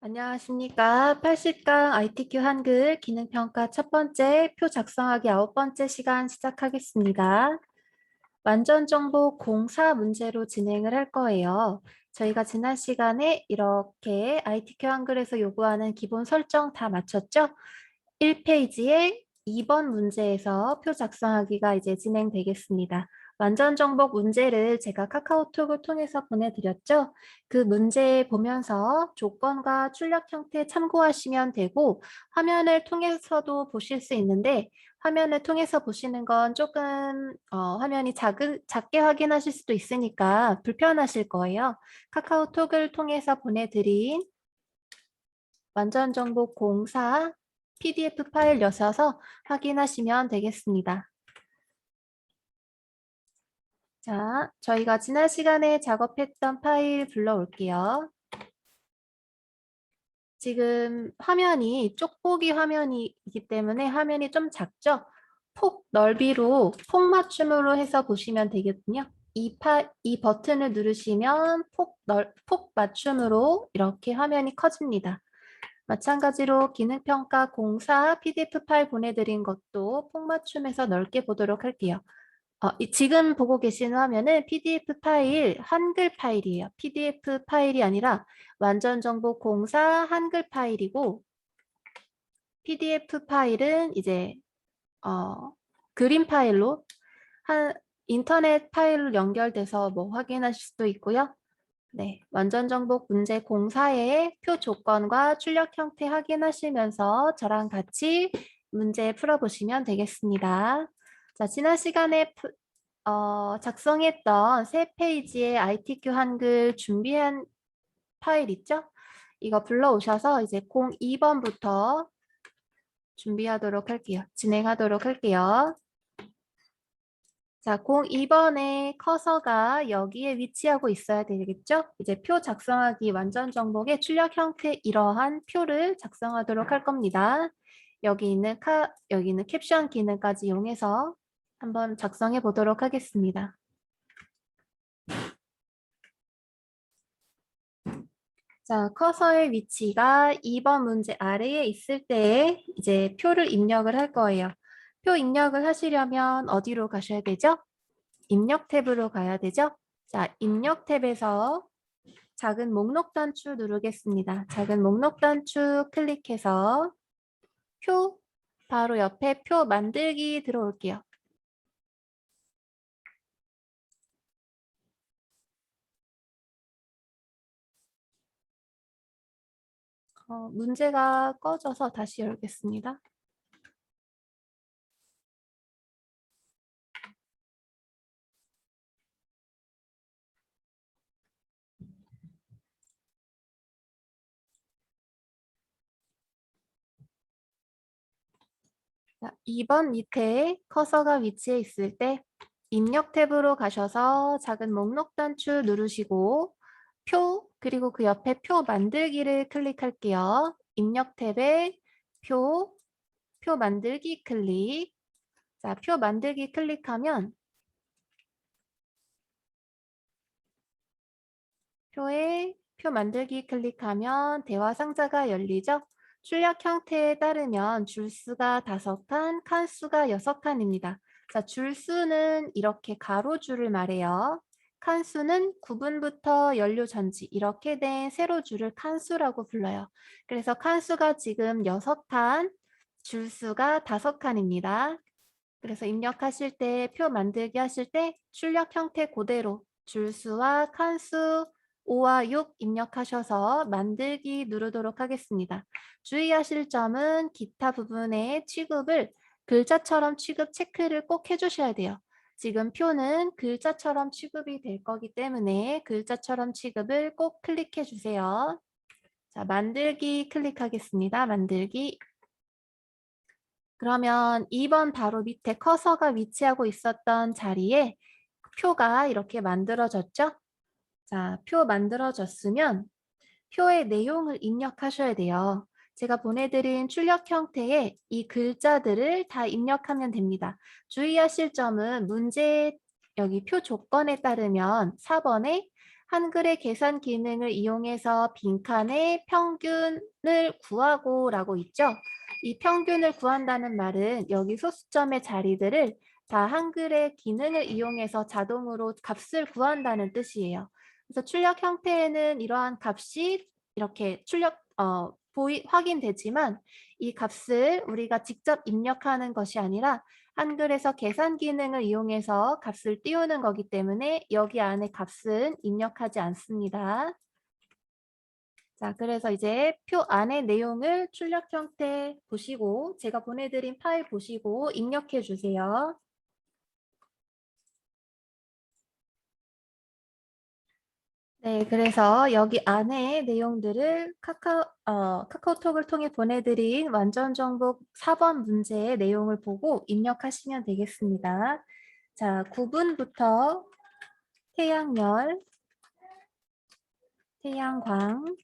안녕하십니까. 80강 ITQ 한글 기능평가 첫 번째 표 작성하기 9번째 시간 시작하겠습니다. 완전정보 공사 문제로 진행을 할 거예요. 저희가 지난 시간에 이렇게 ITQ 한글에서 요구하는 기본 설정 다 마쳤죠? 1페이지에 2번 문제에서 표 작성하기가 이제 진행되겠습니다. 완전 정복 문제를 제가 카카오톡을 통해서 보내드렸죠. 그 문제 보면서 조건과 출력 형태 참고하시면 되고 화면을 통해서도 보실 수 있는데 화면을 통해서 보시는 건 조금 화면이 작게 확인하실 수도 있으니까 불편하실 거예요. 카카오톡을 통해서 보내드린 완전 정복 공사 PDF 파일 여셔서 확인하시면 되겠습니다. 자, 저희가 지난 시간에 작업했던 파일 불러올게요. 지금 화면이 쪽보기 화면이기 때문에 화면이 좀 작죠? 폭 넓이로 폭 맞춤으로 해서 보시면 되거든요. 이 버튼을 누르시면 폭 맞춤으로 이렇게 화면이 커집니다. 마찬가지로 기능평가 공사 PDF 파일 보내드린 것도 폭 맞춤해서 넓게 보도록 할게요. 지금 보고 계신 화면은 PDF 파일, 한글 파일이에요. PDF 파일이 아니라 완전정보 공사 한글 파일이고 PDF 파일은 이제 그림 파일로 인터넷 파일로 연결돼서 뭐 확인하실 수도 있고요. 네, 완전정복 문제 공사의 표 조건과 출력 형태 확인하시면서 저랑 같이 문제 풀어보시면 되겠습니다. 자, 지난 시간에 작성했던 세 페이지의 ITQ 한글 준비한 파일 있죠? 이거 불러오셔서 이제 02번부터 준비하도록 할게요. 진행하도록 할게요. 자, 02번에 커서가 여기에 위치하고 있어야 되겠죠? 이제 표 작성하기 완전 정복의 출력 형태 이러한 표를 작성하도록 할 겁니다. 여기 있는 캡션 기능까지 이용해서 한번 작성해 보도록 하겠습니다. 자, 커서의 위치가 2번 문제 아래에 있을 때 이제 표를 입력을 할 거예요. 표 입력을 하시려면 어디로 가셔야 되죠? 입력 탭으로 가야 되죠? 자, 입력 탭에서 작은 목록 단추 누르겠습니다. 작은 목록 단추 클릭해서 표, 바로 옆에 표 만들기 들어올게요. 문제가 꺼져서 다시 열겠습니다. 자, 2번 밑에 커서가 위치해 있을 때 입력 탭으로 가셔서 작은 목록 단추 누르시고 표 그리고 그 옆에 표 만들기를 클릭할게요. 입력 탭에 표 만들기 클릭. 자, 표 만들기 클릭하면 표 만들기 클릭하면 대화 상자가 열리죠. 출력 형태에 따르면 줄수가 5칸, 칸수가 6칸입니다. 자, 줄수는 이렇게 가로줄을 말해요. 칸수는 구분부터 연료 전지 이렇게 된 세로줄을 칸수라고 불러요. 그래서 칸수가 지금 6칸, 줄수가 5칸입니다. 그래서 입력하실 때, 표 만들기 하실 때 출력 형태 그대로 줄수와 칸수 5와 6 입력하셔서 만들기 누르도록 하겠습니다. 주의하실 점은 기타 부분의 취급을 글자처럼 취급 체크를 꼭 해주셔야 돼요. 지금 표는 글자처럼 취급이 될 거기 때문에 글자처럼 취급을 꼭 클릭해 주세요. 자, 만들기 클릭하겠습니다. 만들기. 그러면 2번 바로 밑에 커서가 위치하고 있었던 자리에 표가 이렇게 만들어졌죠? 자, 표 만들어졌으면 표의 내용을 입력하셔야 돼요. 제가 보내드린 출력 형태의 이 글자들을 다 입력하면 됩니다. 주의하실 점은 문제 여기 표 조건에 따르면 4번에 한글의 계산 기능을 이용해서 빈칸의 평균을 구하고 라고 있죠. 이 평균을 구한다는 말은 여기 소수점의 자리들을 다 한글의 기능을 이용해서 자동으로 값을 구한다는 뜻이에요. 그래서 출력 형태에는 이러한 값이 이렇게 확인되지만 이 값을 우리가 직접 입력하는 것이 아니라 한글에서 계산 기능을 이용해서 값을 띄우는 거기 때문에 여기 안에 값은 입력하지 않습니다. 자, 그래서 이제 표 안의 내용을 출력 형태 보시고 제가 보내드린 파일 보시고 입력해 주세요. 네, 그래서 여기 안에 내용들을 카카오톡을 통해 보내드린 완전 정복 4번 문제의 내용을 보고 입력하시면 되겠습니다. 자, 9분부터 태양열, 태양광,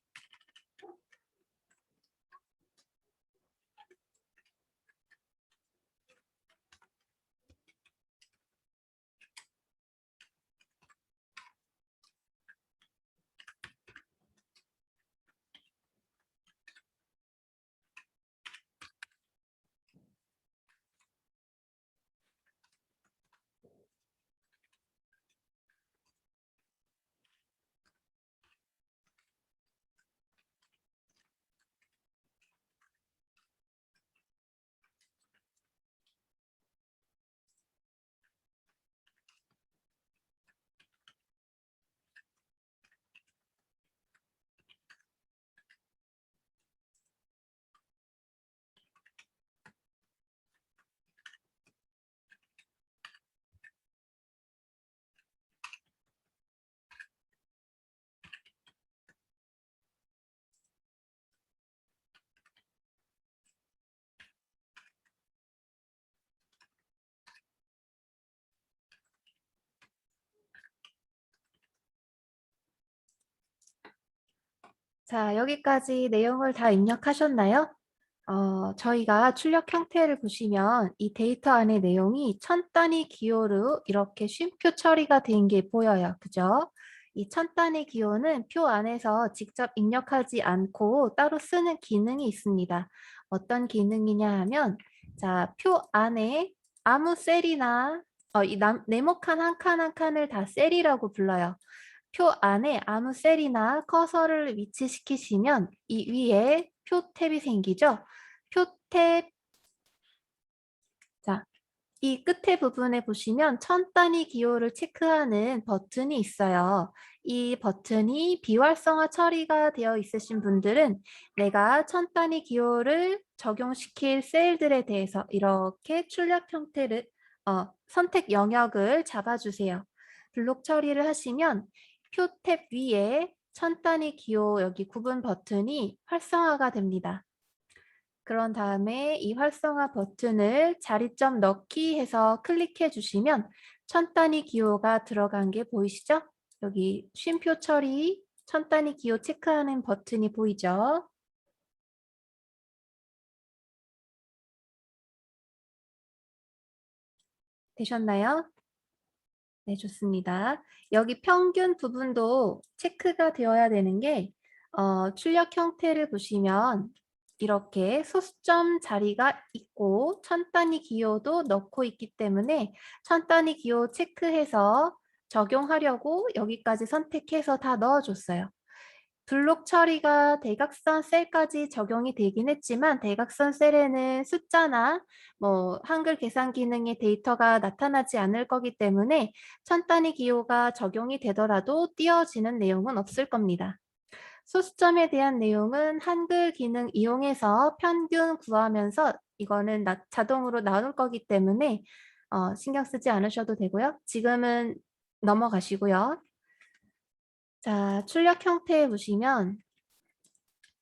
자, 여기까지 내용을 다 입력하셨나요? 저희가 출력 형태를 보시면 이 데이터 안의 내용이 천 단위 기호로 이렇게 쉼표 처리가 된 게 보여요. 그죠? 이 천 단위 기호는 표 안에서 직접 입력하지 않고 따로 쓰는 기능이 있습니다. 어떤 기능이냐 하면, 자, 표 안에 아무 셀이나 네모칸 한 칸 한 칸을 다 셀이라고 불러요. 표 안에 아무 셀이나 커서를 위치시키시면 이 위에 표 탭이 생기죠. 표 탭, 자, 이 끝에 부분에 보시면 천 단위 기호를 체크하는 버튼이 있어요. 이 버튼이 비활성화 처리가 되어 있으신 분들은 내가 천 단위 기호를 적용시킬 셀들에 대해서 이렇게 출력 형태를 선택 영역을 잡아주세요. 블록 처리를 하시면 표 탭 위에 천 단위 기호 여기 구분 버튼이 활성화가 됩니다. 그런 다음에 이 활성화 버튼을 자리점 넣기 해서 클릭해 주시면 천 단위 기호가 들어간 게 보이시죠? 여기 쉼표 처리 천 단위 기호 체크하는 버튼이 보이죠? 되셨나요? 네, 좋습니다. 여기 평균 부분도 체크가 되어야 되는 게 출력 형태를 보시면 이렇게 소수점 자리가 있고 천 단위 기호도 넣고 있기 때문에 천 단위 기호 체크해서 적용하려고 여기까지 선택해서 다 넣어줬어요. 블록 처리가 대각선 셀까지 적용이 되긴 했지만 대각선 셀에는 숫자나 뭐 한글 계산 기능의 데이터가 나타나지 않을 거기 때문에 천 단위 기호가 적용이 되더라도 띄어지는 내용은 없을 겁니다. 소수점에 대한 내용은 한글 기능 이용해서 평균 구하면서 이거는 자동으로 나올 거기 때문에 신경 쓰지 않으셔도 되고요. 지금은 넘어가시고요. 자, 출력 형태에 보시면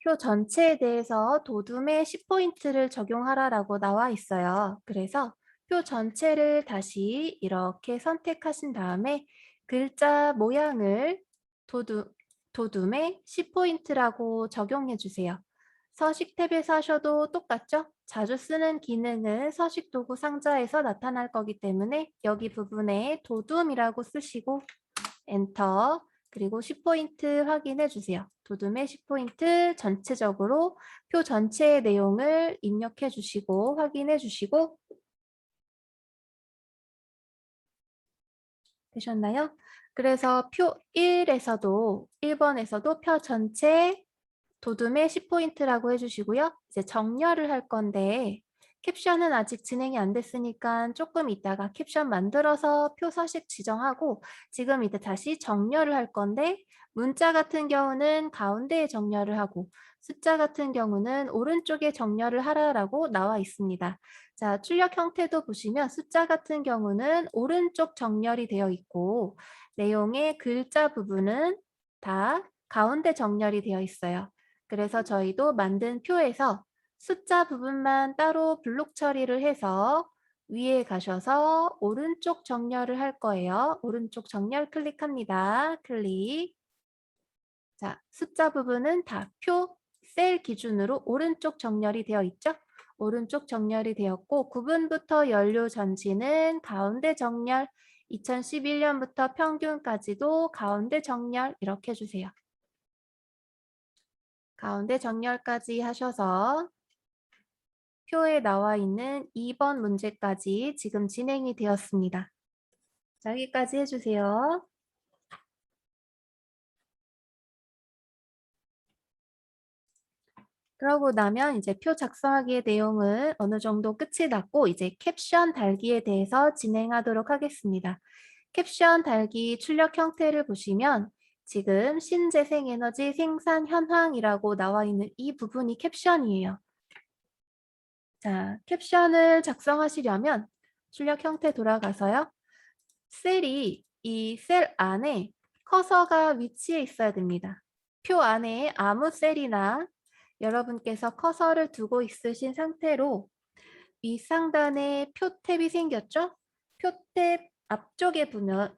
표 전체에 대해서 도둠의 10포인트를 적용하라라고 나와 있어요. 그래서 표 전체를 다시 이렇게 선택하신 다음에 글자 모양을 도둠의 10포인트라고 적용해 주세요. 서식 탭에서 하셔도 똑같죠? 자주 쓰는 기능은 서식 도구 상자에서 나타날 거기 때문에 여기 부분에 도둠이라고 쓰시고 엔터. 그리고 10포인트 확인해 주세요. 도둠의 10포인트 전체적으로 표 전체의 내용을 입력해 주시고 확인해 주시고 되셨나요? 그래서 표 1에서도 1번에서도 표 전체 도둠의 10포인트라고 해주시고요. 이제 정렬을 할 건데 캡션은 아직 진행이 안 됐으니까 조금 이따가 캡션 만들어서 표 서식 지정하고 지금 이제 다시 정렬을 할 건데 문자 같은 경우는 가운데에 정렬을 하고 숫자 같은 경우는 오른쪽에 정렬을 하라라고 나와 있습니다. 자, 출력 형태도 보시면 숫자 같은 경우는 오른쪽 정렬이 되어 있고 내용의 글자 부분은 다 가운데 정렬이 되어 있어요. 그래서 저희도 만든 표에서 숫자 부분만 따로 블록 처리를 해서 위에 가셔서 오른쪽 정렬을 할 거예요. 오른쪽 정렬 클릭합니다. 클릭. 자, 숫자 부분은 다 표, 셀 기준으로 오른쪽 정렬이 되어 있죠? 오른쪽 정렬이 되었고 9분부터 연료 전지는 가운데 정렬, 2011년부터 평균까지도 가운데 정렬 이렇게 해주세요. 가운데 정렬까지 하셔서 표에 나와 있는 2번 문제까지 지금 진행이 되었습니다. 자, 여기까지 해주세요. 그러고 나면 이제 표 작성하기의 내용은 어느 정도 끝이 났고 이제 캡션 달기에 대해서 진행하도록 하겠습니다. 캡션 달기 출력 형태를 보시면 지금 신재생에너지 생산 현황이라고 나와 있는 이 부분이 캡션이에요. 자, 캡션을 작성하시려면 출력 형태 돌아가서요. 셀이 이 셀 안에 커서가 위치해 있어야 됩니다. 표 안에 아무 셀이나 여러분께서 커서를 두고 있으신 상태로 위 상단에 표 탭이 생겼죠? 표 탭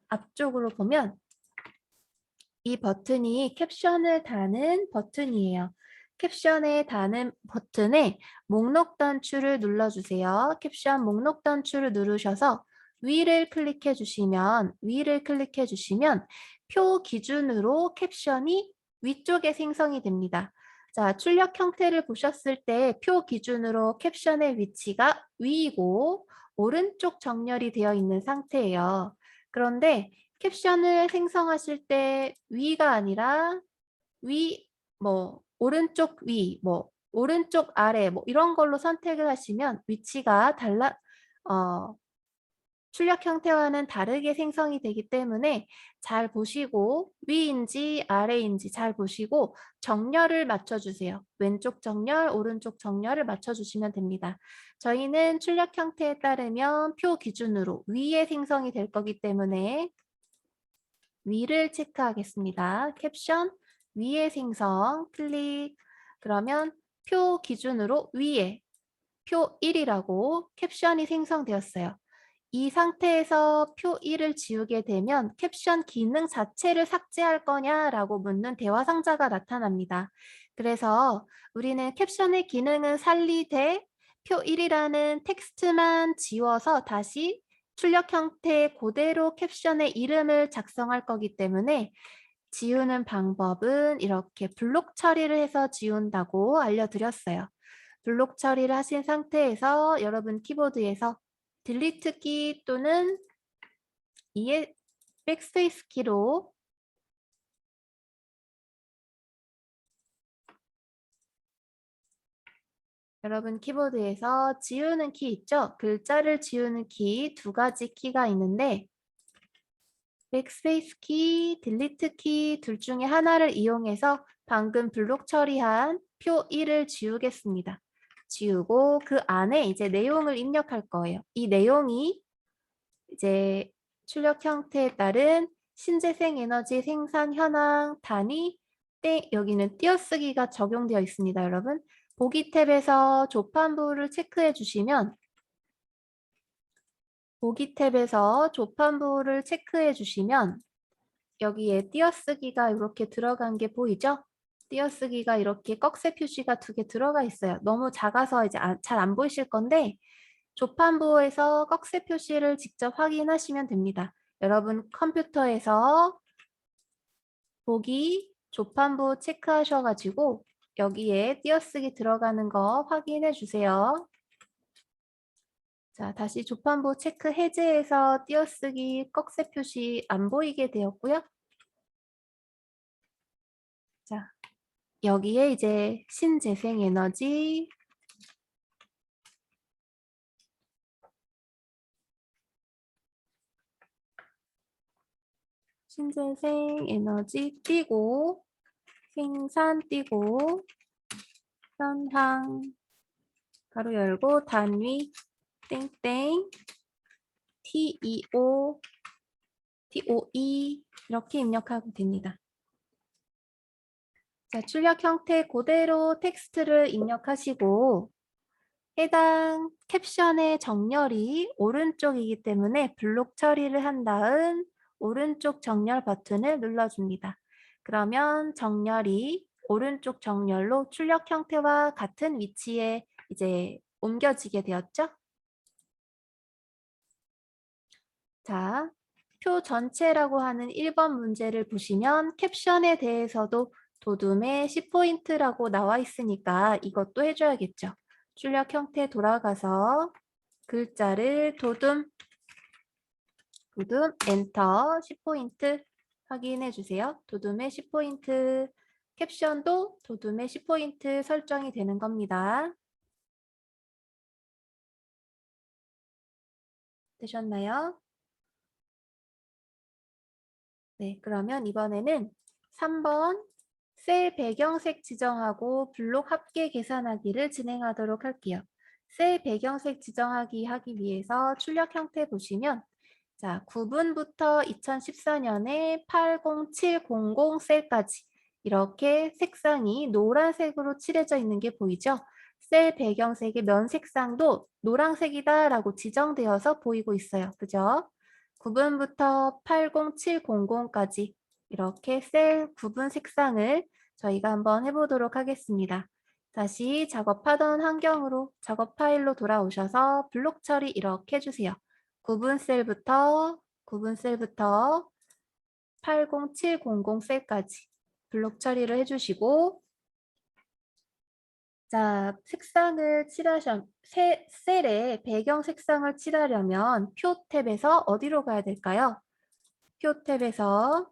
앞쪽으로 보면 이 버튼이 캡션을 다는 버튼이에요. 캡션에 다는 버튼에 목록 단추를 눌러주세요. 캡션 목록 단추를 누르셔서 위를 클릭해 주시면 표 기준으로 캡션이 위쪽에 생성이 됩니다. 자, 출력 형태를 보셨을 때 표 기준으로 캡션의 위치가 위이고 오른쪽 정렬이 되어 있는 상태예요. 그런데 캡션을 생성하실 때 위가 아니라 위, 오른쪽 위, 오른쪽 아래, 이런 걸로 선택을 하시면 위치가 출력 형태와는 다르게 생성이 되기 때문에 잘 보시고 위인지 아래인지 잘 보시고 정렬을 맞춰주세요. 왼쪽 정렬, 오른쪽 정렬을 맞춰주시면 됩니다. 저희는 출력 형태에 따르면 표 기준으로 위에 생성이 될 거기 때문에 위를 체크하겠습니다. 캡션 위에 생성 클릭. 그러면 표 기준으로 위에 표 1이라고 캡션이 생성되었어요. 이 상태에서 표 1을 지우게 되면 캡션 기능 자체를 삭제할 거냐라고 묻는 대화 상자가 나타납니다. 그래서 우리는 캡션의 기능은 살리되 표 1이라는 텍스트만 지워서 다시 출력 형태 그대로 캡션의 이름을 작성할 거기 때문에 지우는 방법은 이렇게 블록 처리를 해서 지운다고 알려드렸어요. 블록 처리를 하신 상태에서 여러분 키보드에서 딜리트 키 또는 백스페이스 키로 여러분 키보드에서 지우는 키 있죠? 글자를 지우는 키 두 가지 키가 있는데 백스페이스 키, 딜리트 키 둘 중에 하나를 이용해서 방금 블록 처리한 표 1을 지우겠습니다. 지우고 그 안에 이제 내용을 입력할 거예요. 이 내용이 이제 출력 형태에 따른 신재생 에너지 생산 현황 단위 여기는 띄어쓰기가 적용되어 있습니다, 여러분. 보기 탭에서 조판부를 체크해 주시면 여기에 띄어쓰기가 이렇게 들어간 게 보이죠? 띄어쓰기가 이렇게 꺽쇠 표시가 두 개 들어가 있어요. 너무 작아서 이제 잘 안 보이실 건데 조판부에서 꺽쇠 표시를 직접 확인하시면 됩니다. 여러분 컴퓨터에서 보기 조판부 체크하셔가지고 여기에 띄어쓰기 들어가는 거 확인해 주세요. 자, 다시 조판부 체크 해제해서 띄어쓰기 꺽쇠 표시 안 보이게 되었고요. 자, 여기에 이제 신재생에너지, 신재생에너지 띄고 생산 띄고 현황 가로 열고 단위 땡땡 TEO TOE 이렇게 입력하면 됩니다. 자, 출력 형태 그대로 텍스트를 입력하시고 해당 캡션의 정렬이 오른쪽이기 때문에 블록 처리를 한 다음 오른쪽 정렬 버튼을 눌러줍니다. 그러면 정렬이 오른쪽 정렬로 출력 형태와 같은 위치에 이제 옮겨지게 되었죠? 자, 표 전체라고 하는 1번 문제를 보시면 캡션에 대해서도 도둠의 10포인트라고 나와 있으니까 이것도 해줘야겠죠. 출력 형태 돌아가서 글자를 도둠 엔터 10포인트 확인해 주세요. 도둠의 10포인트 캡션도 도둠의 10포인트 설정이 되는 겁니다. 되셨나요? 네, 그러면 이번에는 3번 셀 배경색 지정하고 블록 합계 계산하기를 진행하도록 할게요. 셀 배경색 지정하기 하기 위해서 출력 형태 보시면 자, 9분부터 2014년에 80700 셀까지 이렇게 색상이 노란색으로 칠해져 있는 게 보이죠? 셀 배경색의 면 색상도 노란색이다라고 지정되어서 보이고 있어요. 그죠? 9분부터 80700까지 이렇게 셀 구분 색상을 저희가 한번 해보도록 하겠습니다. 다시 작업하던 환경으로 작업 파일로 돌아오셔서 블록 처리 이렇게 해주세요. 9분 셀부터 80700 셀까지 블록 처리를 해주시고 자, 색상을 셀에 배경 색상을 칠하려면 표 탭에서 어디로 가야 될까요? 표 탭에서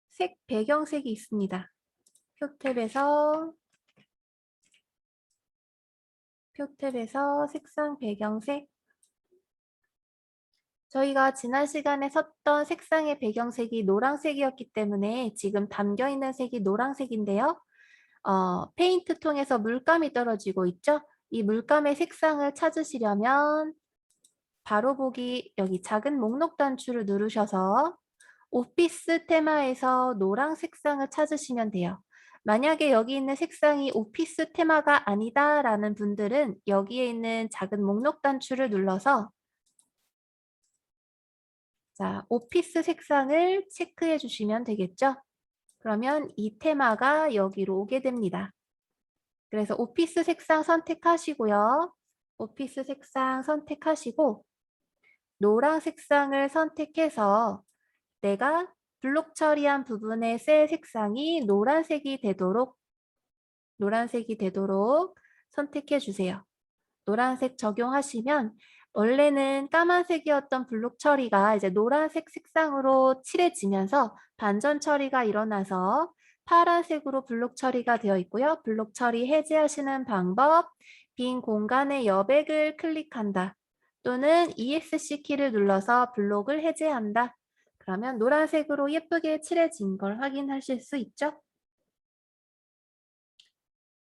색 배경색이 있습니다. 표 탭에서 색상 배경색 저희가 지난 시간에 썼던 색상의 배경색이 노란색이었기 때문에 지금 담겨있는 색이 노란색인데요. 페인트 통에서 물감이 떨어지고 있죠? 이 물감의 색상을 찾으시려면 바로 보기 여기 작은 목록 단추를 누르셔서 오피스 테마에서 노랑 색상을 찾으시면 돼요. 만약에 여기 있는 색상이 오피스 테마가 아니다 라는 분들은 여기에 있는 작은 목록 단추를 눌러서 자, 오피스 색상을 체크해 주시면 되겠죠? 그러면 이 테마가 여기로 오게 됩니다. 그래서 오피스 색상 선택하시고요. 오피스 색상 선택하시고 노란 색상을 선택해서 내가 블록 처리한 부분의 셀 색상이 노란색이 되도록 선택해 주세요. 노란색 적용하시면 원래는 까만색이었던 블록 처리가 이제 노란색 색상으로 칠해지면서 반전 처리가 일어나서 파란색으로 블록 처리가 되어 있고요. 블록 처리 해제하시는 방법, 빈 공간의 여백을 클릭한다. 또는 ESC 키를 눌러서 블록을 해제한다. 그러면 노란색으로 예쁘게 칠해진 걸 확인하실 수 있죠?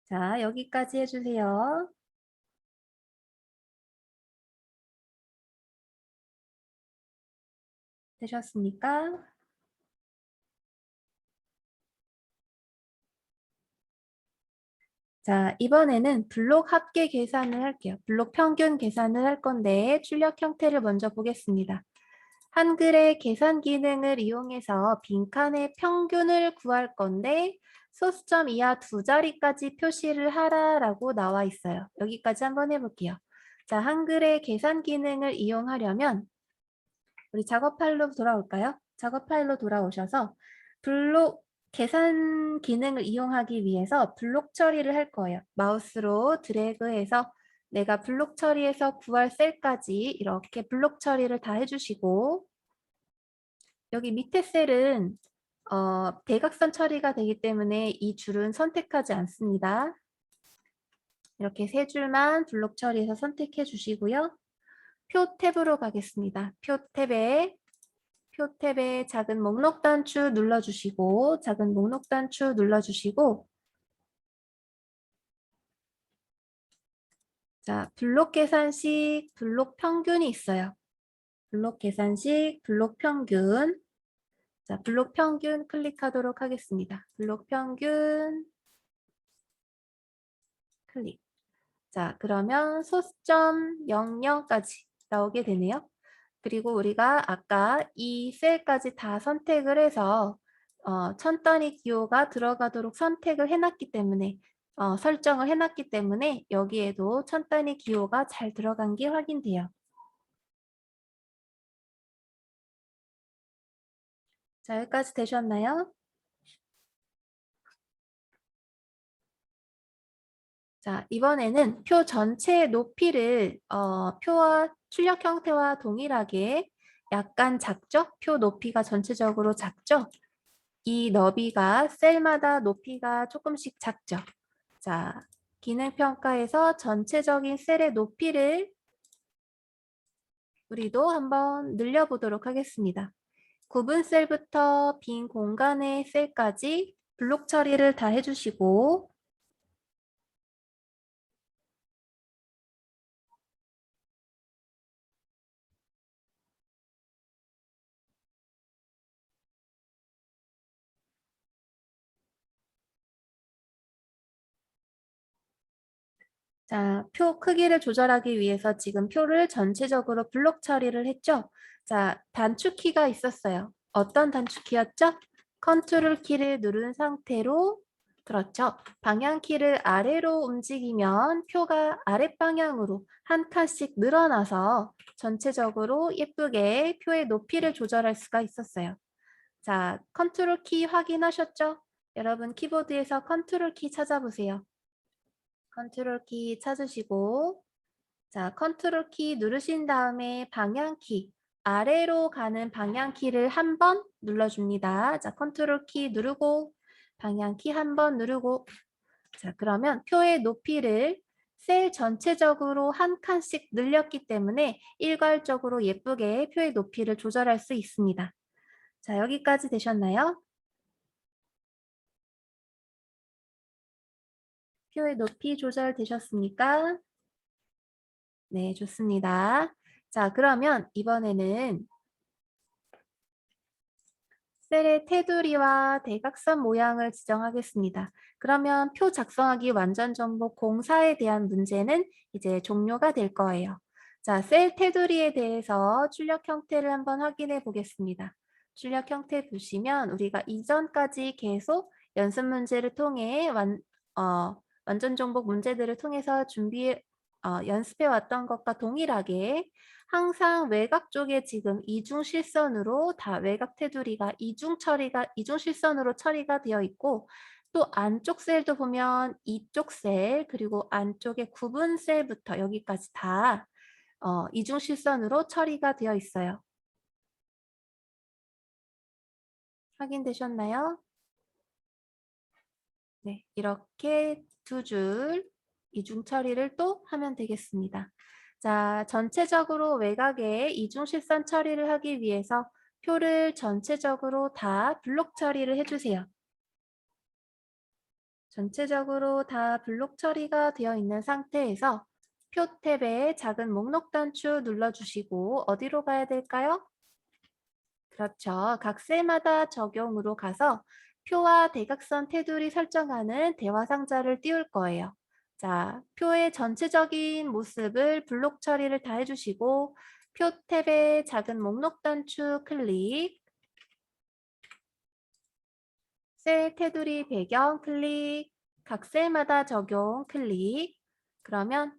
자, 여기까지 해주세요. 되셨습니까? 자, 이번에는 블록 합계 계산을 할게요. 블록 평균 계산을 할 건데 출력 형태를 먼저 보겠습니다. 한글의 계산 기능을 이용해서 빈칸의 평균을 구할 건데 소수점 이하 2자리까지 표시를 하라라고 나와 있어요. 여기까지 한번 해볼게요. 자, 한글의 계산 기능을 이용하려면 우리 작업 파일로 돌아올까요? 작업 파일로 돌아오셔서 블록 계산 기능을 이용하기 위해서 블록 처리를 할 거예요. 마우스로 드래그해서 내가 블록 처리해서 구할 셀까지 이렇게 블록 처리를 다 해주시고 여기 밑에 셀은 대각선 처리가 되기 때문에 이 줄은 선택하지 않습니다. 이렇게 세 줄만 블록 처리해서 선택해 주시고요. 표 탭으로 가겠습니다. 표 탭에 작은 목록 단추 눌러주시고 작은 목록 단추 눌러주시고 자, 블록 계산식, 블록 평균이 있어요. 블록 계산식, 블록 평균. 자, 블록 평균 클릭하도록 하겠습니다. 블록 평균 클릭. 자, 그러면 소수점 00까지 나오게 되네요. 그리고 우리가 아까 이 셀까지 다 선택을 해서 천 단위 기호가 들어가도록 선택을 해놨기 때문에 설정을 해놨기 때문에 여기에도 천 단위 기호가 잘 들어간 게 확인돼요. 자, 여기까지 되셨나요? 자, 이번에는 표 전체의 높이를 표와 출력 형태와 동일하게 약간 작죠? 표 높이가 전체적으로 작죠? 이 너비가 셀마다 높이가 조금씩 작죠? 자, 기능평가에서 전체적인 셀의 높이를 우리도 한번 늘려보도록 하겠습니다. 구분 셀부터 빈 공간의 셀까지 블록 처리를 다 해주시고 자, 표 크기를 조절하기 위해서 지금 표를 전체적으로 블록 처리를 했죠? 자, 단축키가 있었어요. 어떤 단축키였죠? 컨트롤 키를 누른 상태로 그렇죠. 방향키를 아래로 움직이면 표가 아랫방향으로 한 칸씩 늘어나서 전체적으로 예쁘게 표의 높이를 조절할 수가 있었어요. 자, 컨트롤 키 확인하셨죠? 여러분 키보드에서 컨트롤 키 찾아보세요. 컨트롤 키 찾으시고 자, 컨트롤 키 누르신 다음에 방향키 아래로 가는 방향키를 한 번 눌러줍니다. 자, 컨트롤 키 누르고 방향키 한 번 누르고 자, 그러면 표의 높이를 셀 전체적으로 한 칸씩 늘렸기 때문에 일괄적으로 예쁘게 표의 높이를 조절할 수 있습니다. 자, 여기까지 되셨나요? 표의 높이 조절 되셨습니까? 네, 좋습니다. 자, 그러면 이번에는 셀의 테두리와 대각선 모양을 지정하겠습니다. 그러면 표 작성하기 완전 정복 공사에 대한 문제는 이제 종료가 될 거예요. 자, 셀 테두리에 대해서 출력 형태를 한번 확인해 보겠습니다. 출력 형태 보시면 우리가 이전까지 계속 연습 문제를 통해 완전 정복 문제들을 통해서 연습해 왔던 것과 동일하게 항상 외곽 쪽에 지금 이중 실선으로 다 외곽 테두리가 이중 실선으로 처리가 되어 있고 또 안쪽 셀도 보면 이쪽 셀 그리고 안쪽에 구분 셀부터 여기까지 다 이중 실선으로 처리가 되어 있어요. 확인되셨나요? 네, 이렇게 두 줄 이중 처리를 또 하면 되겠습니다. 자, 전체적으로 외곽에 이중 실선 처리를 하기 위해서 표를 전체적으로 다 블록 처리를 해주세요. 전체적으로 다 블록 처리가 되어 있는 상태에서 표 탭에 작은 목록 단추 눌러주시고 어디로 가야 될까요? 그렇죠. 각 셀마다 적용으로 가서 표와 대각선 테두리 설정하는 대화 상자를 띄울 거예요. 자, 표의 전체적인 모습을 블록 처리를 다 해주시고 표 탭의 작은 목록 단추 클릭, 셀 테두리 배경 클릭, 각 셀마다 적용 클릭. 그러면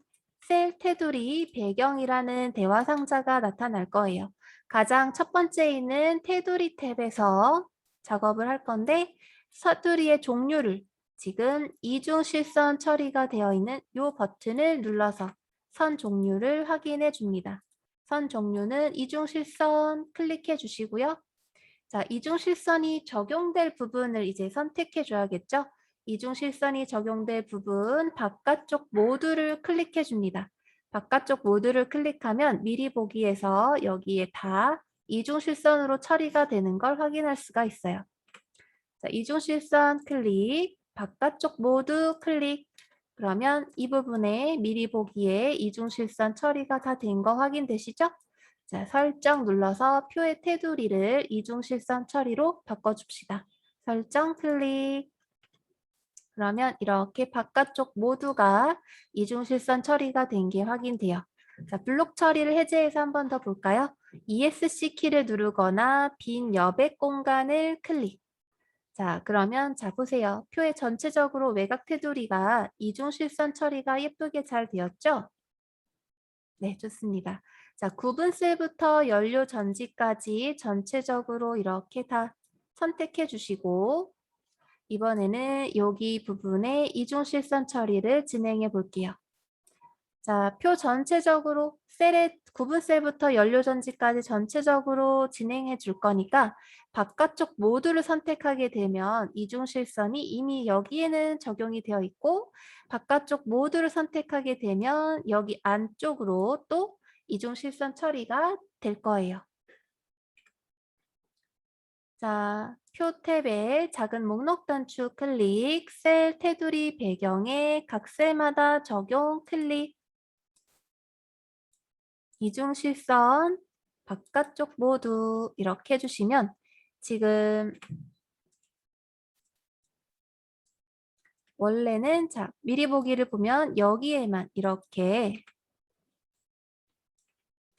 셀 테두리 배경이라는 대화 상자가 나타날 거예요. 가장 첫 번째 있는 테두리 탭에서 작업을 할 건데 사투리의 종류를 지금 이중실선 처리가 되어 있는 이 버튼을 눌러서 선 종류를 확인해 줍니다. 선 종류는 이중실선 클릭해 주시고요. 자, 이중실선이 적용될 부분을 이제 선택해 줘야겠죠? 이중실선이 적용될 부분 바깥쪽 모두를 클릭해 줍니다. 바깥쪽 모두를 클릭하면 미리 보기에서 여기에 다 이중실선으로 처리가 되는 걸 확인할 수가 있어요. 자, 이중실선 클릭, 바깥쪽 모두 클릭. 그러면 이 부분에 미리 보기에 이중실선 처리가 다 된 거 확인되시죠? 자, 설정 눌러서 표의 테두리를 이중실선 처리로 바꿔줍시다. 설정 클릭. 그러면 이렇게 바깥쪽 모두가 이중실선 처리가 된 게 확인돼요. 자, 블록 처리를 해제해서 한 번 더 볼까요? ESC 키를 누르거나 빈 여백 공간을 클릭. 자, 그러면 자 보세요. 표의 전체적으로 외곽 테두리가 이중실선 처리가 예쁘게 잘 되었죠? 네, 좋습니다. 자, 구분 셀부터 연료 전지까지 전체적으로 이렇게 다 선택해 주시고 이번에는 여기 부분에 이중실선 처리를 진행해 볼게요. 자, 표 전체적으로 셀의 구분 셀부터 연료 전지까지 전체적으로 진행해 줄 거니까 바깥쪽 모두를 선택하게 되면 이중실선이 이미 여기에는 적용이 되어 있고 바깥쪽 모두를 선택하게 되면 여기 안쪽으로 또 이중실선 처리가 될 거예요. 자, 표 탭에 작은 목록 단축 클릭, 셀 테두리 배경에 각 셀마다 적용 클릭, 이중실선 바깥쪽 모두 이렇게 해주시면 지금 원래는 자 미리 보기를 보면 여기에만 이렇게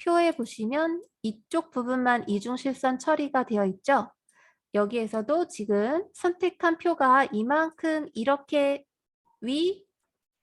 표에 보시면 이쪽 부분만 이중실선 처리가 되어 있죠. 여기에서도 지금 선택한 표가 이만큼 이렇게 위,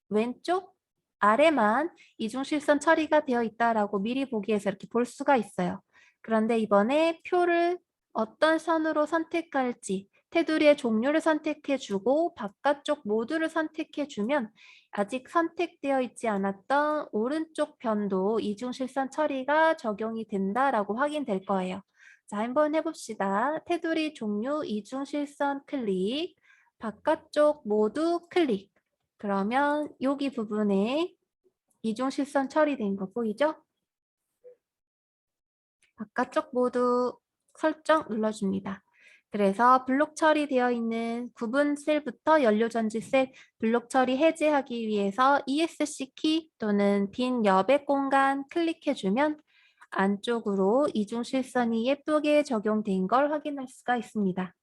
왼쪽, 아래만 이중실선 처리가 되어 있다라고 미리 보기에서 이렇게 볼 수가 있어요. 그런데 이번에 표를 어떤 선으로 선택할지 테두리의 종류를 선택해주고 바깥쪽 모두를 선택해주면 아직 선택되어 있지 않았던 오른쪽 편도 이중실선 처리가 적용이 된다라고 확인될 거예요. 자, 한번 해봅시다. 테두리 종류 이중실선 클릭, 바깥쪽 모두 클릭. 그러면 여기 부분에 이중실선 처리된 거 보이죠? 바깥쪽 모두 설정 눌러줍니다. 그래서 블록 처리되어 있는 구분 셀부터 연료전지 셀 블록 처리 해제하기 위해서 ESC 키 또는 빈 여백 공간 클릭해주면 안쪽으로 이중실선이 예쁘게 적용된 걸 확인할 수가 있습니다.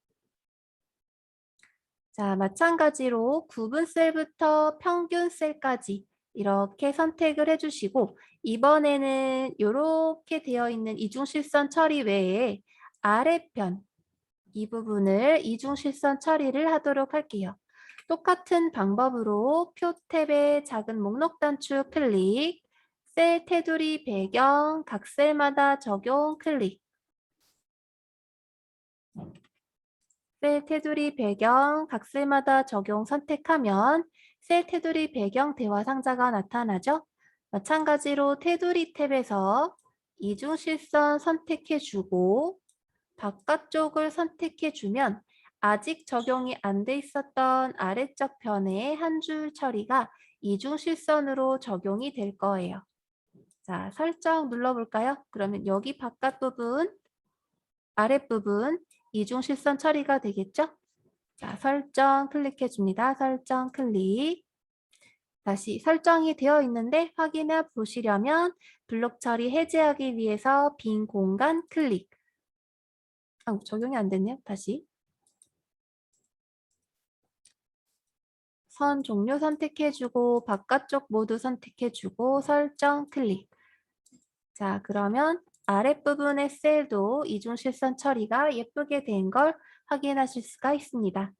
자, 마찬가지로 구분 셀부터 평균 셀까지 이렇게 선택을 해주시고 이번에는 이렇게 되어 있는 이중실선 처리 외에 아래편 이 부분을 이중실선 처리를 하도록 할게요. 똑같은 방법으로 표 탭의 작은 목록 단축 클릭, 셀 테두리 배경 각 셀마다 적용 클릭, 셀 테두리 배경 각 셀마다 적용 선택하면 셀 테두리 배경 대화 상자가 나타나죠. 마찬가지로 테두리 탭에서 이중실선 선택해주고 바깥쪽을 선택해주면 아직 적용이 안 돼 있었던 아래쪽 편의 한 줄 처리가 이중실선으로 적용이 될 거예요. 자, 설정 눌러볼까요? 그러면 여기 바깥 부분, 아랫부분 이중실선 처리가 되겠죠? 자, 설정 클릭해 줍니다. 설정 클릭. 다시 설정이 되어 있는데 확인해 보시려면 블록 처리 해제하기 위해서 빈 공간 클릭. 적용이 안 됐네요. 다시. 선 종류 선택해주고 바깥쪽 모두 선택해주고 설정 클릭. 자, 그러면 아랫부분의 셀도 이중실선 처리가 예쁘게 된 걸 확인하실 수가 있습니다.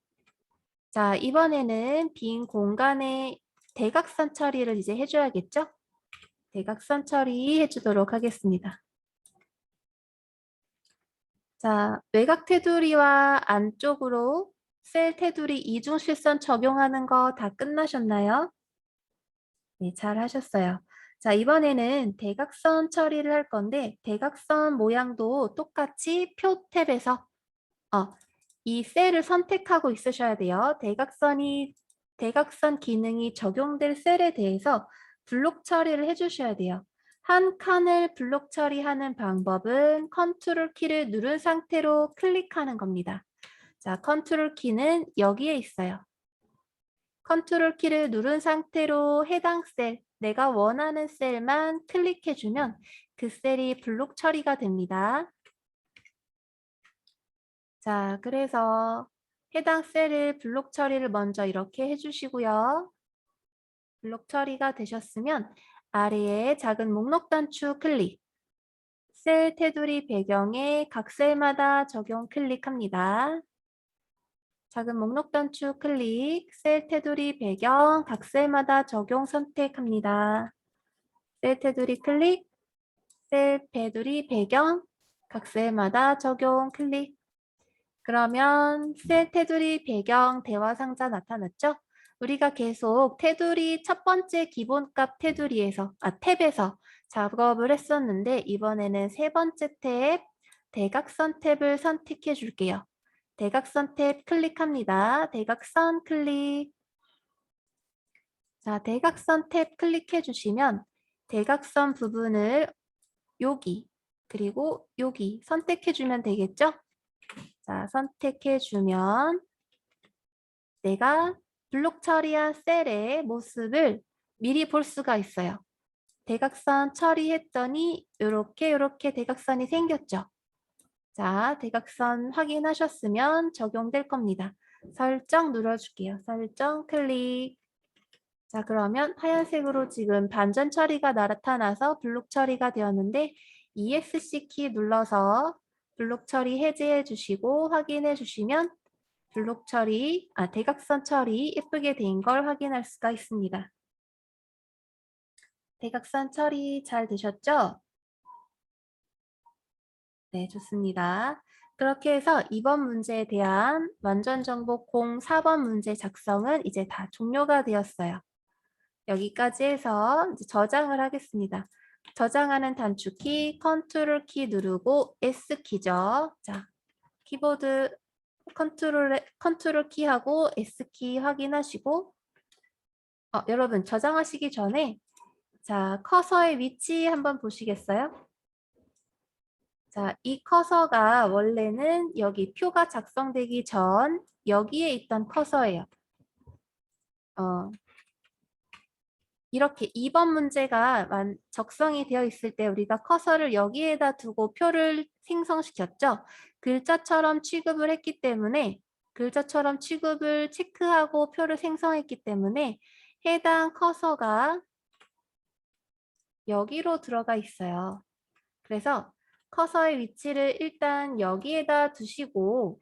자, 이번에는 빈 공간에 대각선 처리를 이제 해줘야겠죠? 대각선 처리 해주도록 하겠습니다. 자, 외곽 테두리와 안쪽으로 셀 테두리 이중실선 적용하는 거 다 끝나셨나요? 네, 잘 하셨어요. 자, 이번에는 대각선 처리를 할 건데 대각선 모양도 똑같이 표 탭에서 이 셀을 선택하고 있으셔야 돼요. 대각선 기능이 적용될 셀에 대해서 블록 처리를 해주셔야 돼요. 한 칸을 블록 처리하는 방법은 컨트롤 키를 누른 상태로 클릭하는 겁니다. 자, 컨트롤 키는 여기에 있어요. 컨트롤 키를 누른 상태로 해당 셀, 내가 원하는 셀만 클릭해주면 그 셀이 블록 처리가 됩니다. 자, 그래서 해당 셀을 블록 처리를 먼저 이렇게 해주시고요. 블록 처리가 되셨으면 아래에 작은 목록 단추 클릭, 셀 테두리 배경에 각 셀마다 적용 클릭합니다. 작은 목록 단추 클릭, 셀 테두리 배경, 각 셀마다 적용 선택합니다. 셀 테두리 클릭, 셀 테두리 배경, 각 셀마다 적용 클릭. 그러면 셀 테두리 배경 대화 상자 나타났죠? 우리가 계속 테두리 첫 번째 기본값 탭에서 작업을 했었는데 이번에는 세 번째 탭 대각선 탭을 선택해 줄게요. 대각선 탭 클릭합니다. 대각선 클릭. 자, 대각선 탭 클릭해 주시면 대각선 부분을 여기 그리고 여기 선택해 주면 되겠죠? 자, 선택해 주면 내가 블록 처리한 셀의 모습을 미리 볼 수가 있어요. 대각선 처리했더니 이렇게 대각선이 생겼죠. 자, 대각선 확인하셨으면 적용될 겁니다. 설정 눌러줄게요. 설정 클릭. 자, 그러면 하얀색으로 지금 반전 처리가 나타나서 블록 처리가 되었는데 ESC 키 눌러서 블록 처리 해제해 주시고 확인해 주시면 대각선 처리 예쁘게 된 걸 확인할 수가 있습니다. 대각선 처리 잘 되셨죠? 네, 좋습니다. 그렇게 해서 이번 문제에 대한 완전정복 04번 문제 작성은 이제 다 종료가 되었어요. 여기까지 해서 이제 저장을 하겠습니다. 저장하는 단축키 컨트롤 키 누르고 S키죠. 자, 키보드 컨트롤 키하고 S키 확인하시고 여러분 저장하시기 전에 자, 커서의 위치 한번 보시겠어요? 자, 이 커서가 원래는 여기 표가 작성되기 전 여기에 있던 커서예요. 이렇게 2번 문제가 적성이 되어 있을 때 우리가 커서를 여기에다 두고 표를 생성시켰죠. 글자처럼 취급을 했기 때문에 글자처럼 취급을 체크하고 표를 생성했기 때문에 해당 커서가 여기로 들어가 있어요. 그래서 커서의 위치를 일단 여기에다 두시고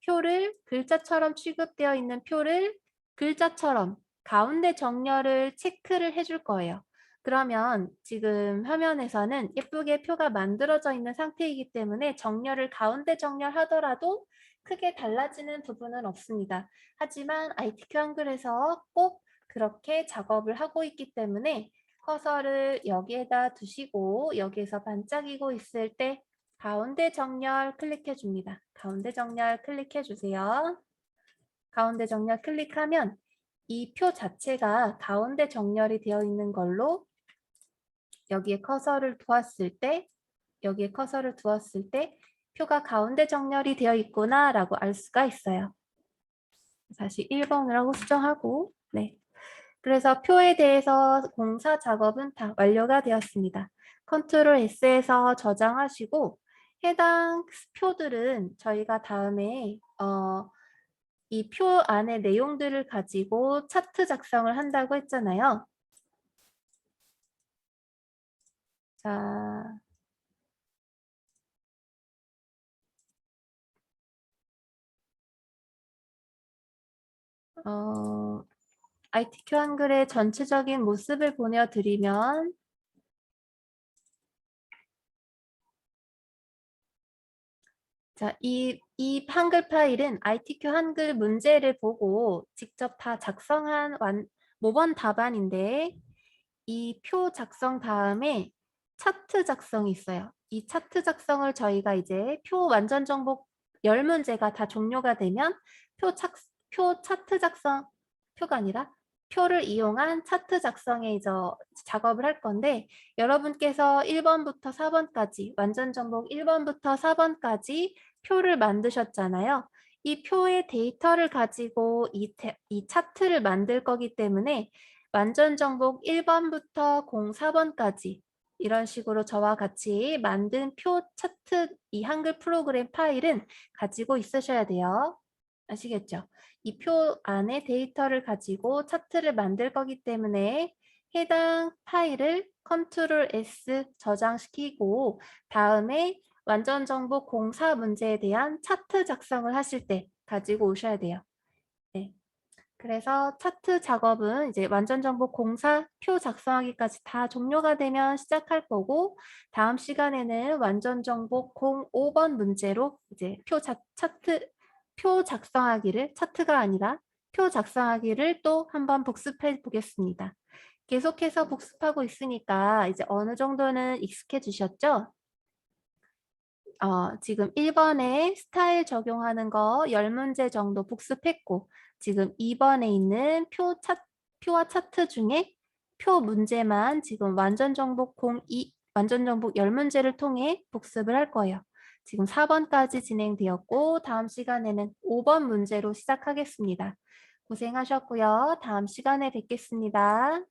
표를 글자처럼 취급되어 있는 표를 글자처럼 가운데 정렬을 체크를 해줄 거예요. 그러면 지금 화면에서는 예쁘게 표가 만들어져 있는 상태이기 때문에 정렬을 가운데 정렬하더라도 크게 달라지는 부분은 없습니다. 하지만 ITQ 한글에서 꼭 그렇게 작업을 하고 있기 때문에 커서를 여기에다 두시고 여기에서 반짝이고 있을 때 가운데 정렬 클릭해 줍니다. 가운데 정렬 클릭해 주세요. 가운데 정렬 클릭하면 이 표 자체가 가운데 정렬이 되어 있는 걸로 여기에 커서를 두었을 때 표가 가운데 정렬이 되어 있구나 라고 알 수가 있어요. 다시 1번을 하고 수정하고 네. 그래서 표에 대해서 공사 작업은 다 완료가 되었습니다. 컨트롤 S에서 저장하시고 해당 표들은 저희가 다음에 이 표 안에 내용들을 가지고 차트 작성을 한다고 했잖아요. 자, ITQ 한글의 전체적인 모습을 보여드리면 자, 이 한글 파일은 ITQ 한글 문제를 보고 직접 다 작성한 모범 답안인데 이 표 작성 다음에 차트 작성이 있어요. 이 차트 작성을 저희가 이제 표 완전 정복 10문제가 다 종료가 되면 표 차트 작성, 표가 아니라 표를 이용한 차트 작성에 이제 작업을 할 건데 여러분께서 1번부터 4번까지 완전 정복 1번부터 4번까지 표를 만드셨잖아요. 이 표의 데이터를 가지고 이 차트를 만들 거기 때문에 완전 정복 1번부터 04번까지 이런 식으로 저와 같이 만든 표 차트 이 한글 프로그램 파일은 가지고 있으셔야 돼요. 아시겠죠? 이 표 안에 데이터를 가지고 차트를 만들 거기 때문에 해당 파일을 컨트롤 S 저장시키고 다음에 완전 정복 04 문제에 대한 차트 작성을 하실 때 가지고 오셔야 돼요. 네. 그래서 차트 작업은 이제 완전 정복 공사 표 작성하기까지 다 종료가 되면 시작할 거고 다음 시간에는 완전 정복 05번 문제로 이제 표 작성하기를 차트가 아니라 표 작성하기를 또 한번 복습해 보겠습니다. 계속해서 복습하고 있으니까 이제 어느 정도는 익숙해지셨죠? 지금 1번에 스타일 적용하는 거 10문제 정도 복습했고 지금 2번에 있는 표와 차트 중에 표 문제만 지금 완전 정복 10문제를 통해 복습을 할 거예요. 지금 4번까지 진행되었고 다음 시간에는 5번 문제로 시작하겠습니다. 고생하셨고요. 다음 시간에 뵙겠습니다.